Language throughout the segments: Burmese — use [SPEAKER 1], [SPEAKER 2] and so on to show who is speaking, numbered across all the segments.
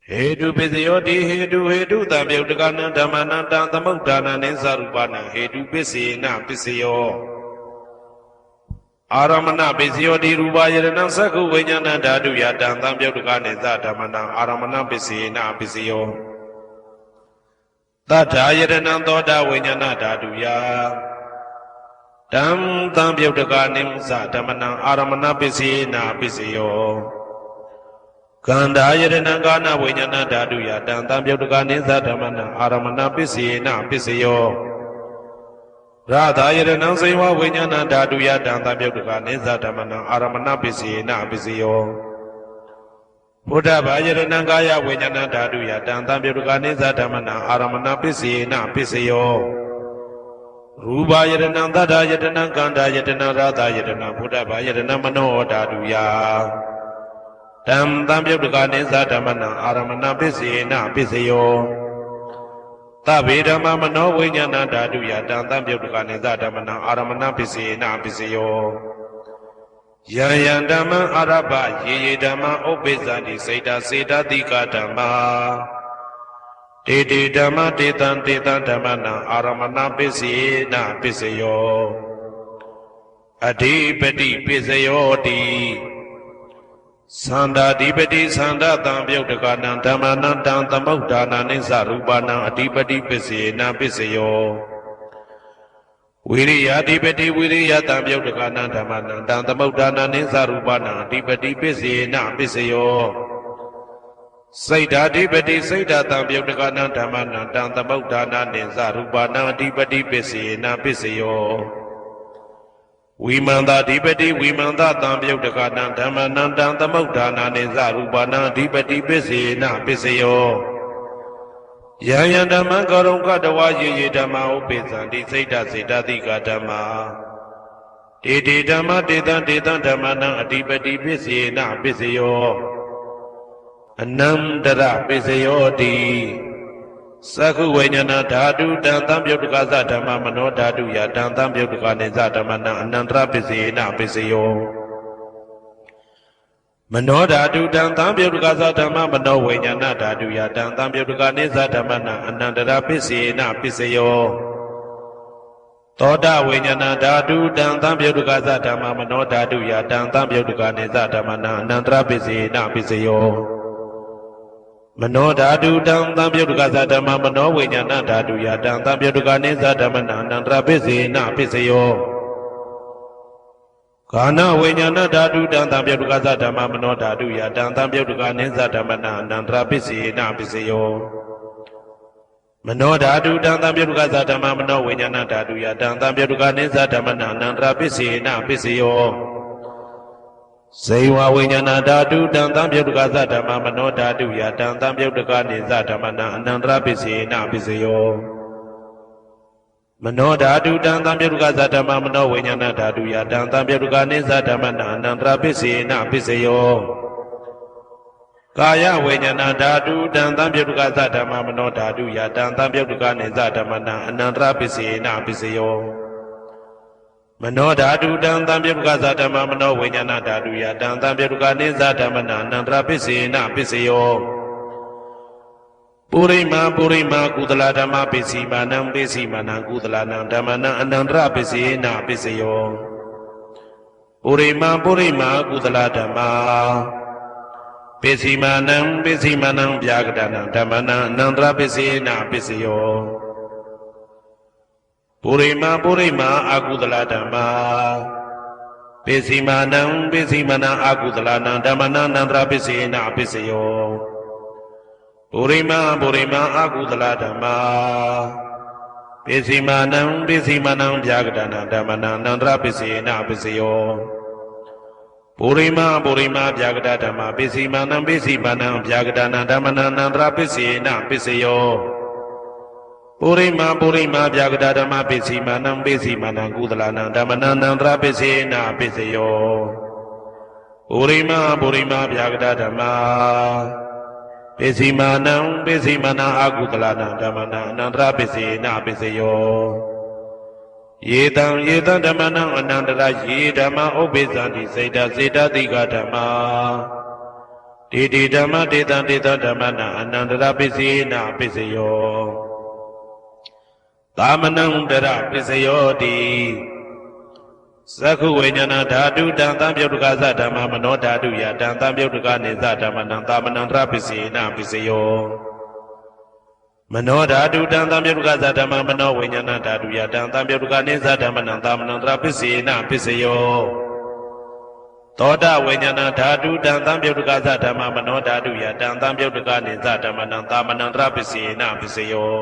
[SPEAKER 1] Hedu Pisioti, Hedu, Tabiotakanan, Damananta, Tamutana, Nesarupana, Hedu Pisina, Pisio Aramana, Pisioti, Rubayana, Saku, Vajana, Dadu Yatan, Tambiotakanes, Damana, Aramana, Pisina, Pisio Tata Yadana, Toda, Vajana, Dadu Ya Dam Tambiotakanim, Satamana, Aramana, Pisina, Pisio Kanda Yadana Gana Vajana Dadu Yatan Tambiotakanis Damana Aramana Pisina Pisio Radha Yadana Seva Vajana Dadu Yatan Tambiotakanis Damana Aramana Pisina Pisio Buddha Vajana Gaya Vajana Dadu Yatan Tambiotakanis Damana Aramana Pisina Pisio Ruba Yadana Dada Yadana Kanda Yadana Radha Yadana Buddha Vajana Mano Dadu Ya Tam Tambiotakanis Damana Aramana Pisina Pisio Tavidama Mano Vajana Dadu Yatan Tambiotakanis Damana Aramana Pisina Pisio Yayandama Araba Yedama Obezani Seda Seda Dika Dama Dede Dama Detan Detan Damana Aramana Pisina Pisio Adipati Pisio Di Sanda Dipati Sanda Tambiotakanan Damana Dan Tamudana Nisarupana Adipati Pisina Pisio Viriya Dipati Viriya Tambiotakanan Damana Dan Tamudana Nisarupana Adipati Pisina Pisio Saida Dipati Saida Tambiotakanan Damana Dan Tamudana Nisarupana Adipati Pisina Pisio Vimanda Dipati Vimanda Tambiotakanan Damana Dan Tamudana Nisarupana Adipati Pisina Pisio Yayandama Karunka Dawa Yedama Upezandi Saida Saida Dika Dama Dede Dama Dedan Dedan Damana Adipati Pisina Pisio Anandara Pisio Di Saku Vajana Dadu Dan Tambiotakaza Dama Mano Dadu Ya Dan Tambiotakanis Damana Anandra Pisina Pisio Mano Dadu Dan Tambiotakaza Dama Mano Vajana Dadu Ya Dan Tambiotakanis Damana Anandra Pisina Pisio Toda Vajana Dadu Dan Tambiotakaza Dama Mano Dadu Ya Dan Tambiotakanis Damana Anandra Pisina Pisio Mano Dadu Dan Tambiotakaza Dama Mano Vajana Dadu Ya Dan Tambiotakanis Damana Anandra Pisina Pisio Kana Vajana Dadu Dan Tambiotakaza Dama Mano Dadu Ya Dan Tambiotakanis Damana Anandra Pisina Pisio Mano Dadu Dan Tambiotakaza Dama Mano Vajana Dadu Ya Dan Tambiotakanis Damana Anandra Pisina Pisio Seiwa Vajana Dadu Dan Tambiotakaza Dama Mano Dadu Ya Dan Tambiotakanis Damana Anandra Pisina Pisio Mano Dadu Dan Tambiotakaza Dama Mano Vajana Dadu Ya Dan Tambiotakanis Damana Anandra Pisina Pisio Kaya Vajana Dadu Dan Tambiotakaza Dama Mano Dadu Ya Dan Tambiotakanis Damana Anandra Pisina Pisio Mano Dadu Dan Tambiotakaza Dama Mano Vajana Dadu Ya Dan Tambiotakanis Damana Anandra Pisina Pisio Purima Kudala Dama Pisimanam Pisimanam Kudalanam Damana Anandra Pisina Pisio Purima Kudala Dama Pisimanam Vyagadana Damana Anandra Pisina Pisio Purima Akudala Dhamma Pisimanam Akudalana Dhamana Nandra Pisina Pisio Purima Akudala Dhamma Pisimanam Vyagadana Dhamana Nandra Pisina Pisio Purima Vyagada Dhamma Pisimanam Vyagadana Dhamana Nandra Pisina Pisio Purima Vyagada Dhamma Pisimanam Kudalana Dhamana Nandra Pisina Pisio Purima Vyagada Dhamma Pisimanam Akudalana Dhamana Nandra Pisina Pisio Yedan Dhamana Anandra Yedama Obezandi Seda Dika Dhamma တေတိဓမ္မတေတံတေတဓမ္မနံအနန္တရပစ္စေနပစ္စယောသာမဏံတရပစ္စယောတိသက္ခုဝိညာဏဓာတုတံသံပြုတ်တကသဓမ္မမနောဓာတုယတံသံပြုတ်တကနေသဓမ္မနံသာမဏံတရပစ္စေနပစ္စယောမနောဓာတုတံသံပြုတ်တကသဓမ္မမနောဝိညာဏဓာတုယတံသံပြုတ်တကနေသဓမ္မနံသာမဏံတရပစ္စေနပစ္စယောသောတဝိညာဏဓာတုတံသံပြုတ်တကသဓမ္မမနောဓာတုယတံသံပြုတ်တကနေသဓမ္မနံသာမဏံတရပစ္စေနပစ္စယော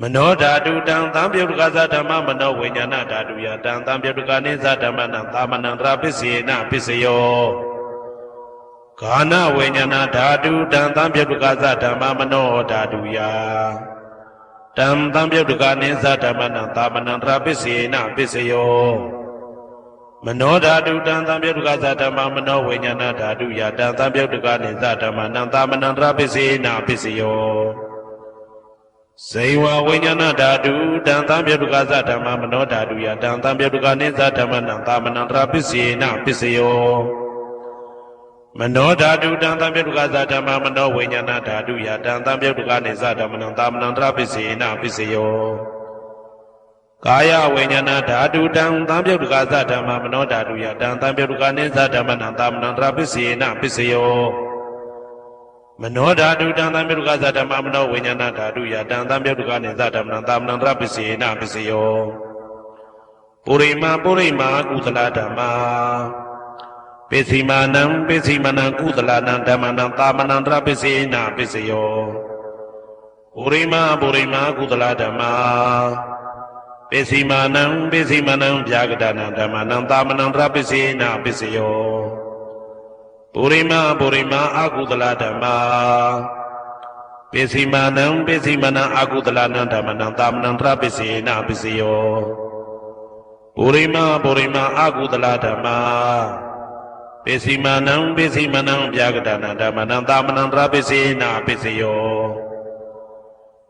[SPEAKER 1] မနောဓာတုတံသံပြုတ်တကသဓမ္မမနောဝိညာဏဓာတုယတံသံပြုတ်တကနေသဓမ္မနံသာမဏံတရပစ္စေနပစ္စယောဂာနဝိညာဏဓာတုတံသံပြုတ်တကသဓမ္မမနောဓာတုယတံသံပြုတ်တကနေသဓမ္မနံသာမဏံတရပစ္စေနပစ္စယောမနောဓာတုတံသံပြုတ်တကသဓမ္မမနောဝိညာဏဓာတုယတံသံပြုတ်တကနေသဓမ္မနံသာမဏံတရပစ္စေနပစ္စယောဇေဝဝိညာဏဓာတုတံသံပြုတ်တကသဓမ္မမနောဓာတုယတံသံပြုတ်တကနေသဓမ္မနံသာမဏံတရပစ္စေနပစ္စယောမနောဓာတုတံသံပြုတ်တကသဓမ္မမနောဝိညာဏဓာတုယတံသံပြုတ်တကနေသဓမ္မနံသာမဏံတရပစ္စေနပစ္စယောကာယဝိညာဏဓာတုတံသံပြုတ်တကသဓမ္မမနောဓာတုယတံသံပြုတ်တကနေသဓမ္မနံသာမဏံတရပစ္စေနပစ္စယောမနောဓာတုတံသံပြုတ်တကသဓမ္မမနောဝိညာဏဓာတုယတံသံပြုတ်တကနေသဓမ္မနံသာမဏံတရပစ္စေနပစ္စယောပုရိမာကုသလဓမ္မာပိစိမာနံကုသလနံဓမ္မနံသာမဏံတရပစ္စေနပစ္စယောပုရိမာကုသလဓမ္မာပိစိမာနံဗျာဂဒနံဓမ္မနံသာမဏံတရပစ္စေနပစ္စယောပုရိမာအကုသလဓမ္မာပိစိမာနံအကုသလနံဓမ္မနံသာမဏံတရပစ္စေနပစ္စယောပုရိမာအကုသလဓမ္မာပိစိမာနံဗျာဂဒနံဓမ္မနံသာမဏံတရပစ္စေနပစ္စယော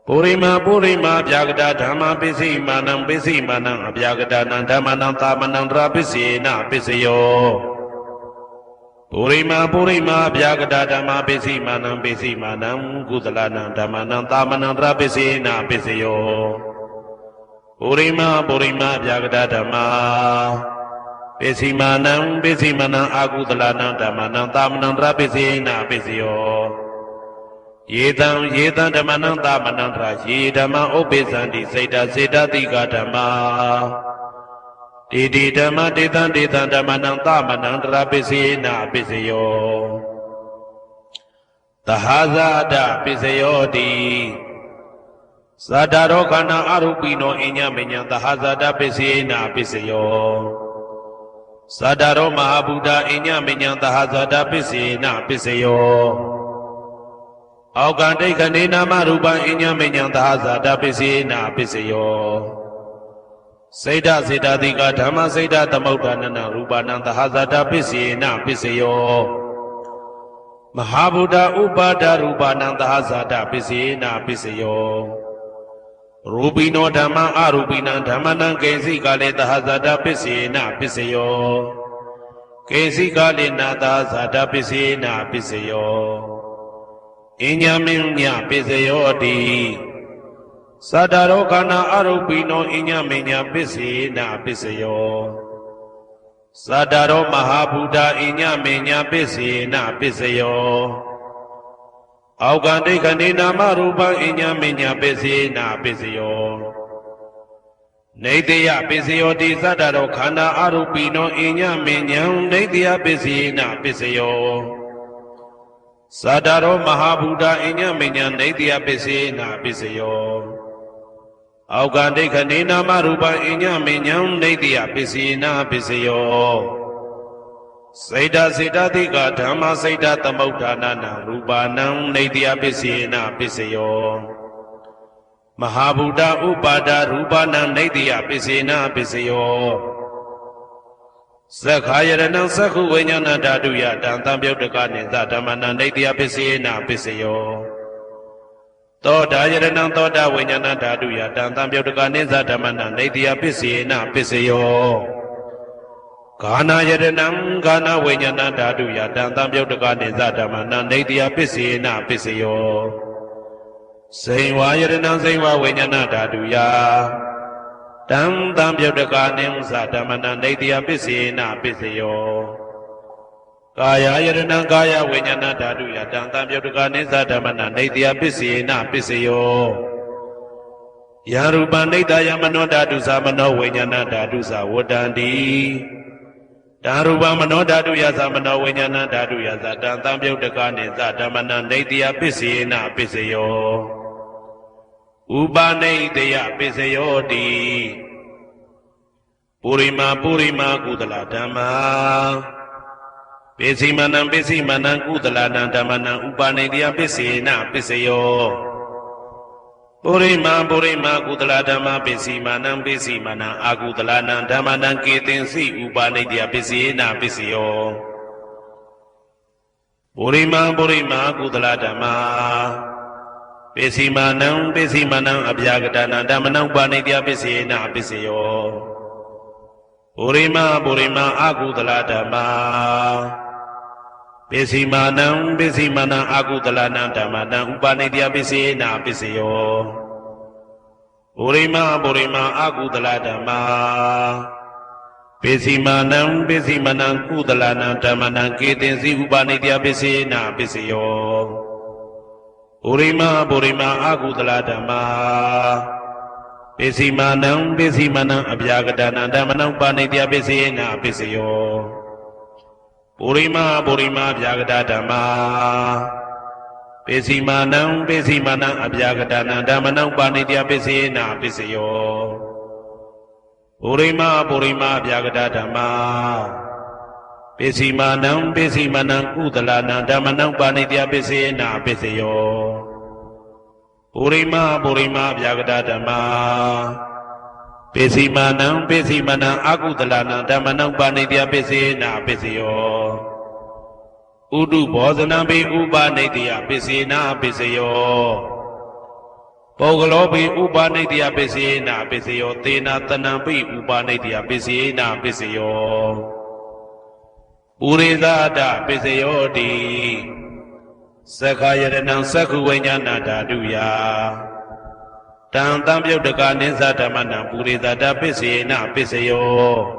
[SPEAKER 1] ပုရိမာဗျာဂဒဓမ္မပိစိမာနံအဗျာဂဒနံဓမ္မနံသာမဏံတရပစ္စေနပစ္စယောပုရိမာဗျာဂဒဓမ္မပိစိမာနံကုသလနံဓမ္မနံသာမဏံတရပစ္စေနပစ္စယောပုရိမာဗျာဂဒဓမ္မပိစိမာနံအကုသလနံဓမ္မနံသာမဏံတရပစ္စေနပစ္စယောယေတံဓမ္မနံသာမဏံတရယေဓမ္မဥပ္ပိသန္တိစေတတိကဓမ္မာတေတိဓမ္မတေတံဓမ္မနံသာမဏံတရပစ္စေနပစ္စယောသဟဇာတပစ္စယောတိသတ္တရောခန္ဓာအရုပိနောအညမညံသဟဇာတပစ္စေနပစ္စယောသတ္တရောမဟာဗုဒ္ဓအညမညံသဟဇာတပစ္စေနပစ္စယောအောကံဒိဋ္ဌနေနာမရူပံအညမညံသဟဇာတပစ္စေနပစ္စယောစေတတိကဓမ္မစေတသမုဋ္ဌာနနရူပနံသဟဇာတပစ္စေနပစ္စယောမဟာဗုဒ္ဓဥပါဒရူပနံသဟဇာတပစ္စေနပစ္စယောရူပိနောဓမ္မအရူပိနံဓမ္မနံကေစီကလေသဟဇာတပစ္စေနပစ္စယောကေစီကလေနာသဟဇာတပစ္စေနပစ္စယောအညမညပစ္စယောတိသတ္တရောခန္ဓာအရုပိနောအညမညပစ္စေနပစ္စယောသတ္တရောမဟာဗုဒ္ဓအညမညပစ္စေနပစ္စယောအောကံဒိဋ္ဌနေနာမရူပံအညမညပစ္စေနပစ္စယောနေတယပစ္စယောတိသတ္တရောခန္ဓာအရုပိနောအညမညံနေတယပစ္စေနပစ္စယောသတ္တရောမဟာဗုဒ္ဓအညမညံနေတယပစ္စေနပစ္စယောအောကံဒိဋ္ဌနေနာမရူပံအညမညံနေတယပစ္စေနပစ္စယောစေတတိကဓမ္မစေတသမုဋ္ဌာနနံရူပနံနေတယပစ္စေနပစ္စယောမဟာဗုဒ္ဓဥပါဒရူပနံနေတယပစ္စေနပစ္စယောသက္ခာယရဏံသက္ခုဝိညာဏဓာတုယတံသံပြုတ်တကနေသဓမ္မနံနေတယပစ္စေနပစ္စယောသောတာယရဏံသောတာဝိညာဏဓာတုယတံသံပြုတ်တကနေသဓမ္မနံနေတယပစ္စေနပစ္စယော Gana Yadanam Gana Vijnana Dhatu Yatan Tam Yodaka Nizadamana Nidya Pisina Pisayo Seiva Yadanam Seiva Vijnana Dhatu Ya Tam Tam Yodaka Nizadamana Nidya Pisina Pisayo Kaya Yadanam Kaya Vijnana Dhatu Yatan Tam Yodaka Nizadamana Nidya Pisina Pisayo Yaruba Nidya Mano Dhatu Samano Vijnana Dhatu Sawadandi Daruba Mano Dhatu Yasamano Vijnana Dhatu Yasatan Tam Yodaka Nizadamana Nidya Pisina Pisayo Uba Nidya Pisayo Di Purima Purima Kudala Dhamma Pisimanam Pisimanam Kudalana Dhamana Uba Nidya Pisina Pisayo Purima Purima Kudala Dhamma Pisimanam Pisimanam Akudalana Dhamana Ketinsi Uba Nidya Pisina Pisayo Purima Purima Kudala Dhamma Pisimanam Pisimanam Abhyagadana Dhamana Uba Nidya Pisina Pisayo Purima Purima Akudala Dhamma Pisimanam Pisimanam Akudalana Dhamana Uba Nidya Pisina Pisayo Purima Purima Akudala Dhamma Pisimanam Pisimanam Kudalana Dhamana Ketinsi Uba Nidya Pisina Pisayo Purima Purima Akudala Dhamma Pisimanam Pisimanam Abhyagadana Dhamana Uba Nidya Pisina Pisayo Purima Purima Abhyagada Dhamma Pisimanam Pisimanam Abhyagadana Dhamana Uba Nidya Pisina Pisayo Purima Purima Abhyagada Dhamma Pisimanam Pisimanam Kudalana Dhamana Uba Nidya Pisina Pisayo Purima Purima Abhyagada Dhamma Pisimanam Pisimanam Akudalana Dhamana Uba Nidya Pisina Pisayo Udu Bhozanam Be Uba Nidya Pisina Pisayo Pogalobi Uba Nidya Pisina Pisayo Tena Tanam Be Uba Nidya Pisina Pisayo Purizada Pisayo Di Sakhayaranam Sakhu Vijnana Dhatu Ya Tam Tam Yodaka Nizadamana Purizada Pisina Pisayo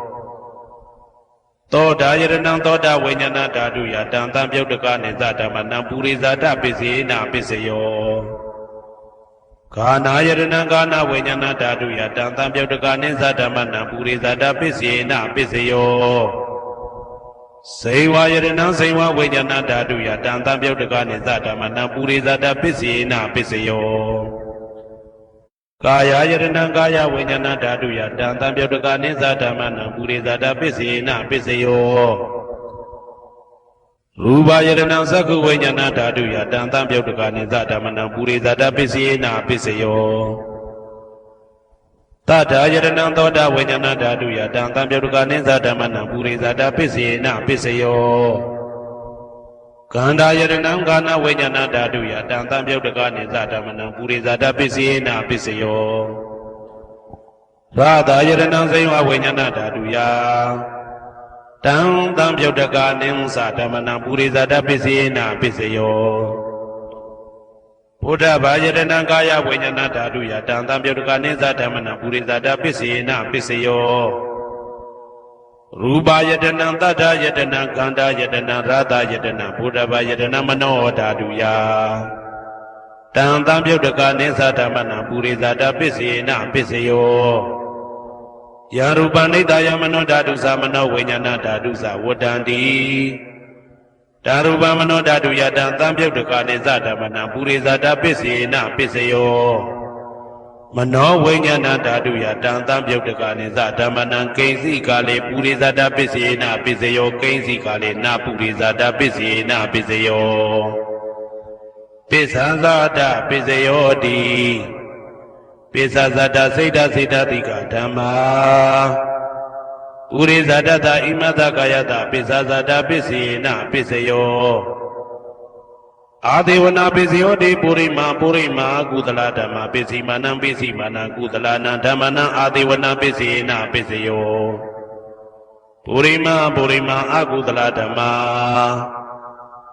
[SPEAKER 1] Toda Yaranam Toda Vijnana Dhatu Ya Tam Tam Yodaka Nizadamana Purizada Pisina Pisayo Kana Yaranam Kana Vijnana Dhatu Ya Tam Tam Yodaka Nizadamana Purizada Pisina Pisayo Seiva Yaranam Seiva Vijnana Dhatu Ya Tam Tam Yodaka Nizadamana Purizada Pisina Pisayo Kaya Yaranam Kaya Vijnana Dhatu Ya Tam Tam Yodaka Nizadamana Purizada Pisina Pisayo Rupa Yaranam Sakhu Vijnana Dhatu Ya Tam Tam Yodaka Nizadamana Purizada Pisina Pisayo Tata Yaranam Toda Vijnana Dhatu Ya Tam Tam Yodaka Nizadamana Purizada Pisina Pisayo Kanda Yaranam Kana Vijnana Dhatu Ya Tam Tam Yodaka Nizadamana Purizada Pisina Pisayo Radha Yaranam Seiva Vijnana Dhatu Ya Tam Tam Yodaka Nizadamana Purizada Pisina Pisayo Buddha Yaranam Kaya Vijnana Dhatu Ya Tam Tam Yodaka Nizadamana Purizada Pisina Pisayo Rupa Yadanam Tata Yadanam Kanda Yadanam Radha Yadanam Buddha Yadanam Mano Dhatu Ya Tam Tam Yodaka Nizadamana Purizada Pisina Pisayo Yarupa Nidya Mano Dhatu Samano Vijnana Dhatu Sawadandi Darupa Mano Dhatu Ya Tam Tam Yodaka Nizadamana Purizada Pisina Pisayo Mano Vijnana Dhatu Ya Tam Tam Yodaka Nizadamana Kainsi Kale Purizada Pisina Pisayo Kainsi Kale Na Purizada Pisina Pisayo Pisazada Pisayo Di Pisazada Seda Seda Dika Dhamma Purizada Da Imada Kayata Pisazada Pisina Pisayo Adevana Pisayo De Purima Purima Kudala Dhamma Pisimanam Pisimanam Kudalana Dhammana Adevana Pisina Pisayo ပုရိမအကုသလဓမ္မာ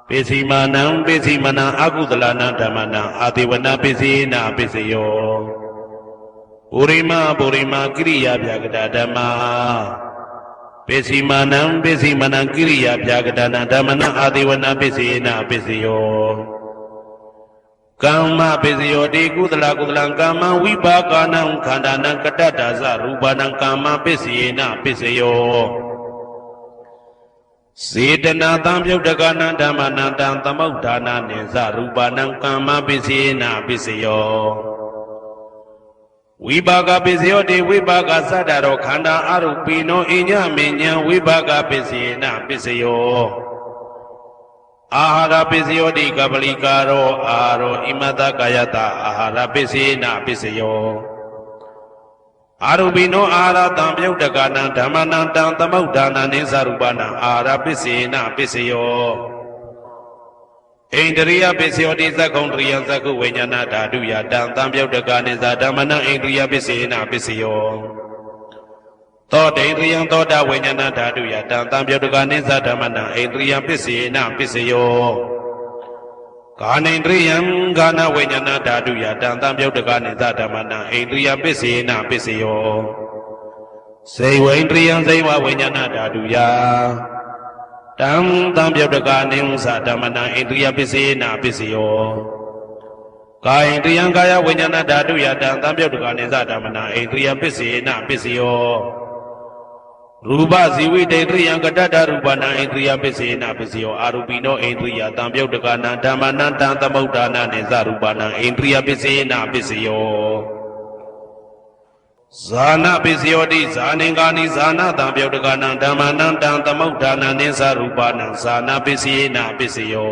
[SPEAKER 1] ပိစီမာနံပိစီမနံအကုသလနံဓမ္မနံအာတိဝနပိစီနာပိစယောပုရိမကိရိယာဗျာကတာဓမ္မာပိစီမာနံပိစီမနံကိရိယာဗျာကတာနံဓမ္မနံအာတိဝနပိစီနာပိစယောကမ္မပိစယောတိကုသလကမ္မဝိပါကနံခန္ဓာနံကတ္တဒါဇရူပနံကမ္မပိစီနာပိစယောစေတနာတံပြုတ်တကနံဓမ္မနံတံသမုဋ္ဌာနာနိသရူပနံကမ္မပိစေနာပိစယောဝိပါကပိစယောတိဝိပါကသတ္တရောခန္ဓာအရုပိနောအညမေညံဝိပါကပိစေနာပိစယောအာဟာရပိစယောတိကပလိကာရောအာရောဣမတကာယတအာဟာရပိစေနာပိစယောအာရုပိနောအာရတံပြုတ်တကနံဓမ္မနံတံသမုဋ္ဌာနာနိသရူပနံအာရပိစေနာပိစယောဣန္ဒရိယပိစယောတိသက္ကုံတရိယသက္ကုဝိညာဏဓာတုယတံတံပြုတ်တကနိသဓမ္မနံဣန္ဒရိယပိစေနာပိစယောသောတေန္ဒရိယသောတဝိညာဏဓာတုယတံတံပြုတ်တကနိသဓမ္မနံဣန္ဒရိယပိစေနာပိစယောကာနိန္ဒရိယံဂာနဝိညာဏဓာတုယတံတံပြုတ်တကနိသဓမ္မနံဣန္ဒရိယပိစေနာပိစယောစေဝိန္ဒရိယံစေဝဝိညာဏဓာတုယတံတံပြုတ်တကနိသဓမ္မနံဣန္ဒရိယပိစေနာပိစယောကာယန္ဒရိယံကာယဝိညာဏဓာတုယတံတံပြုတ်တကနိသဓမ္မနံဣန္ဒရိယပိစေနာပိစယောရူပဇီဝိတေတရိယံကတ္တရူပနံဣန္ဒရိယပိစေနာပိစယောအာရူပိနောဣန္ဒရိယတံပြုတ်တကနံဓမ္မနံတံသမုဋ္ဌာနာနိသရူပနံဣန္ဒရိယပိစေနာပိစယောဇာနာပိစယောတိဇာနင်္ဂာနိဇာနာတံပြုတ်တကနံဓမ္မနံတံသမုဋ္ဌာနာနိသရူပနံဇာနာပိစေနာပိစယော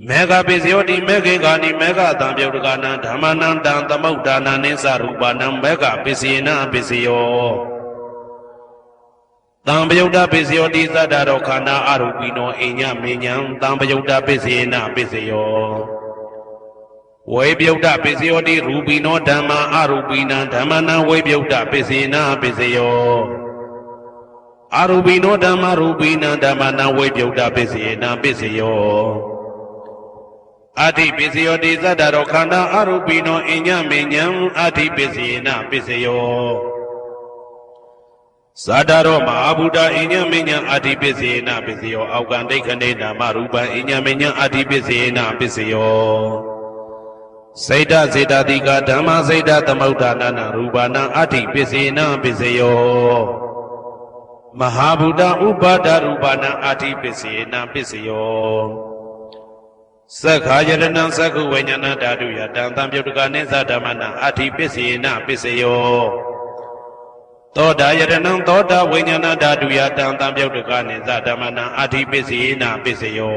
[SPEAKER 1] မေဃပိစယောတိမေခေဂာနိမေဃတံပြုတ်တကနံဓမ္မနံတံသမုဋ္ဌာနာနိသရူပနံမေဃပိစေနာပိစယောတံပယုတ်တပိစယောတိသတ္တရောခန္ဓာအရူပိနောအညမေညံတံပယုတ်တပိစေနာပိစယောဝေပယုတ်တပိစယောတိရူပိနောဓမ္မာအရူပိနံဓမ္မနံဝေပယုတ်တပိစေနာပိစယောအရူပိနောဓမ္မာရူပိနံဓမ္မနံဝေပယုတ်တပိစေနာပိစယောအဋ္ဌိပိစယောတိသတ္တရောခန္ဓာအရူပိနောအညမေညံအဋ္ဌိပိစေနာပိစယောဇာတရောမဟာဗုဒ္ဓအညမေညံအာတိပိစေနာပိစယောအောက်ကံဒိဋ္ဌနေနာမရူပံအညမေညံအာတိပိစေနာပိစယောစေတစေတတိကဓမ္မစေတသမုဋ္ဌာနာနာရူပနာအာတိပိစေနာပိစယောမဟာဗုဒ္ဓဥပါဒရူပနာအာတိပိစေနာပိစယောသက္ခာယတနံသက္ခုဝိညာဏဓာတုယတံတံပြုတ်တကနိသဓမ္မနာအာတိပိစေနာပိစယောသောတာယတနံသောတာဝိညာဏဓာတုယတံတံပြုတ်တကနိသဓမ္မနံအာတိပိစေနာပိစယော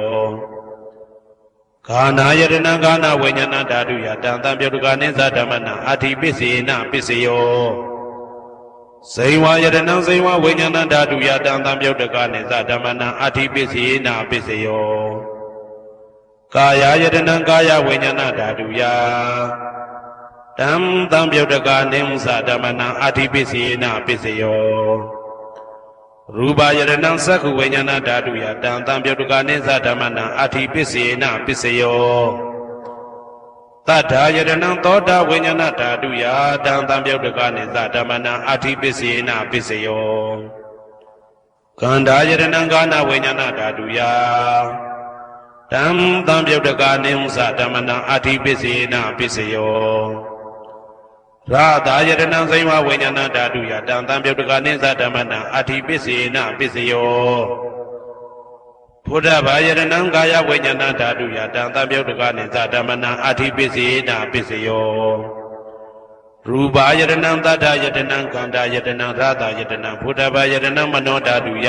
[SPEAKER 1] ဂာနာယတနံဂာနာဝိညာဏဓာတုယတံတံပြုတ်တကနိသဓမ္မနံအာတိပိစေနာပိစယောဇိဝယတနံဇိဝဝိညာဏဓာတုယတံတံပြုတ်တကနိသဓမ္မနံအာတိပိစေနာပိစယောကာယယတနံကာယဝိညာဏဓာတုယတံတံပြုတ်တကနိသဓမ္မနံအာတိပိစေနာပိစယောရူပယတနံသက္ခုဝိညာဏဓာတုယတံတံပြုတ်တကနိသဓမ္မနံအာတိပိစေနာပိစယောတတ္ထာယတနံသောတာဝိညာဏဓာတုယတံတံပြုတ်တကနိသဓမ္မနံအာတိပိစေနာပိစယောကန္ဓာယတနံကာနဝိညာဏဓာတုယတံတံပြုတ်တကနိသဓမ္မနံအာတိပိစေနာပိစယောရာသာယတနံဇိဝဝိညာဏဓာတုယတံတံပြုတ်တကနိသဓမ္မနံအာတိပိစေနာပိစယောဘုဒ္ဓဘာယတနံကာယဝိညာဏဓာတုယတံတံပြုတ်တကနိသဓမ္မနံအာတိပိစေနာပိစယောရူပယတနံသတ္တယတနံကန္တာယတနံရာသာယတနံဘုဒ္ဓဘာယတနံမနောဓာတုယ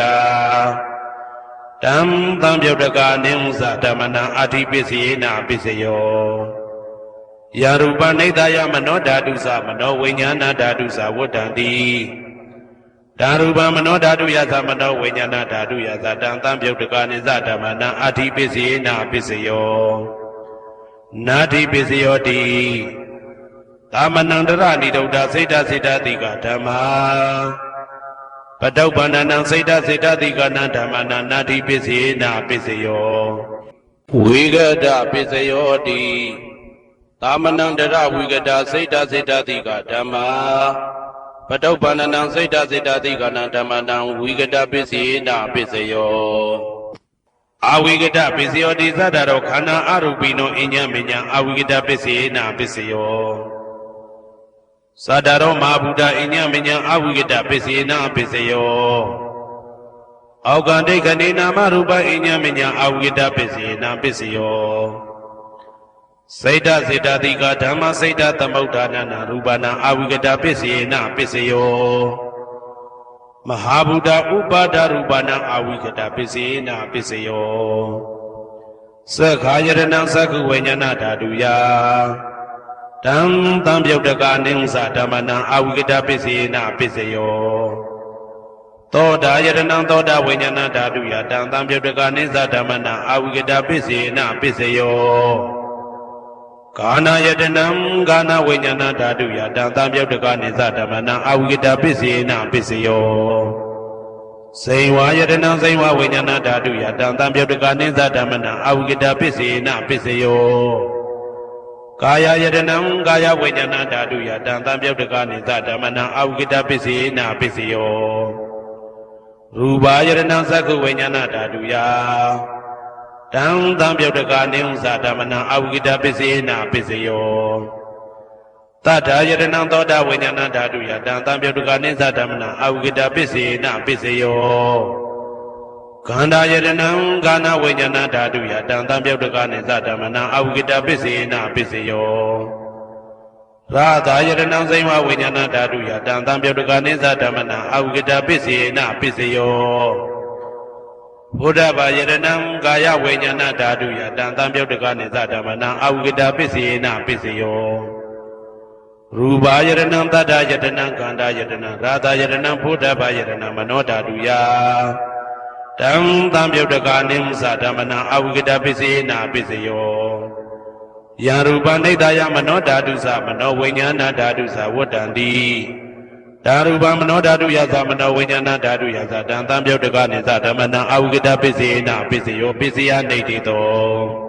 [SPEAKER 1] တံတံပြုတ်တကနိသဓမ္မနံအာတိပိစေနာပိစယောယာရူပနိဒာယမနောဓာတုသမနောဝိညာဏဓာတုသဝတ္တံတိဓာရူပမနောဓာတုယသမနောဝိညာဏဓာတုယသတံတံပြုတ်တကနိသဓမ္မနံအာတိပိစေနာပိစယောနာတိပိစယောတိသမနံတရဏိဒုဒ္ဓစေတစေတတိကဓမ္မာ ပတောပန္နနံစိတ်တစေတတိကနံဓမ္မနံနာတိပစ္စေနာပစ္စယောဝိဂဒပစ္စယောတိသာမဏံတရဝိဂဒစိတ်တစေတတိကဓမ္မာပတောပန္နနံစိတ်တစေတတိကနံဓမ္မနံဝိဂဒပစ္စေနာပစ္စယောအဝိဂဒပစ္စယောတိသတ္တရောခန္ဓာအရူပိနောအညံမညံအဝိဂဒပစ္စေနာပစ္စယောသတ္တရောမဟာဗုဒ္ဓအညံမညံအဝိဂဒပစ္စေနာပစ္စယောအောက်ကံဒိဋ္ဌနေနာမရူပအညံမညံအဝိဂဒပစ္စေနာပစ္စယောစိတ်တစေတတိကဓမ္မစိတ်တသမုဋ္ဌာနနာရူပနာအဝိဂဒပစ္စေနာပစ္စယောမဟာဗုဒ္ဓဥပါဒရူပနာအဝိဂဒပစ္စေနာပစ္စယောသက္ခာယရဏံသက္ခုဝိညာဏဓာတုယတံတံပြုတ်တကာနိသဓမ္မနံအဝိဂဒပစ္စေနာပစ္စယောသောတာယရဏံသောတာဝိညာဏဓာတုယတံတံပြုတ်တကာနိသဓမ္မနံအဝိဂဒပစ္စေနာပစ္စယောကာနာယတနံကာနာဝိညာဏဓာတုယတံတံပြုတ်တကာနိသဓမ္မနံအဝိဂဒပစ္စေနာပစ္စယောဇိဝါယတနံဇိဝဝိညာဏဓာတုယတံတံပြုတ်တကာနိသဓမ္မနံအဝိဂဒပစ္စေနာပစ္စယောကာယယတနံကာယဝိညာဏဓာတုယတံတံပြုတ်တကာနိသဓမ္မနံအဝိဂဒပစ္စေနာပစ္စယောရူပါယတနံသက္ခုဝိညာဏဓာတုယတံတံပြုတ်တကာနိသဓမ္မနံအဝိဂဒပစ္စေနာပစ္စယောတတ္ထာယတနံသောတာဝိညာဏဓာတုယတံတံပြုတ်တကာနိသဓမ္မနံအဝိဂဒပစ္စေနာပစ္စယောခန္ဓာယတနံကာနဝိညာဏဓာတုယတံတံပြုတ်တကာနိသဓမ္မနံအဝိဂဒပစ္စေနာပစ္စယောရာသာယတနံဇိဝဝိညာဏဓာတုယတံတံပြုတ်တကာနိသဓမ္မနံအဝိဂဒပစ္စေနာပစ္စယောဘုဒ္ဓဘာယတနံကာယဝိညာဏဓာတုယတံတံပြုတ်တကာနိသဓမ္မနံအဝိဂဒပစ္စေနာပစ္စယောရူပါယတနံတတ္တယတနံခန္ဓာယတနံရာသာယတနံဘုဒ္ဓဘာယတနံမနောဓာတုယတံတံပြုတ်တကာနိသဓမ္မနံအဝိဂဒပစ္စေနာပစ္စယောယံရူပနိဒာယမနောဓာတုသမနောဝိညာဏဓာတုသဝတ္တံတိဓာရူပမနောဓာတုယသမနောဝိညာဏဓာတုယသတံတံပြုတ်တကာနိသဓမ္မနံအဝိဂဒပစ္စေနာပစ္စယောပစ္စယနေတိတော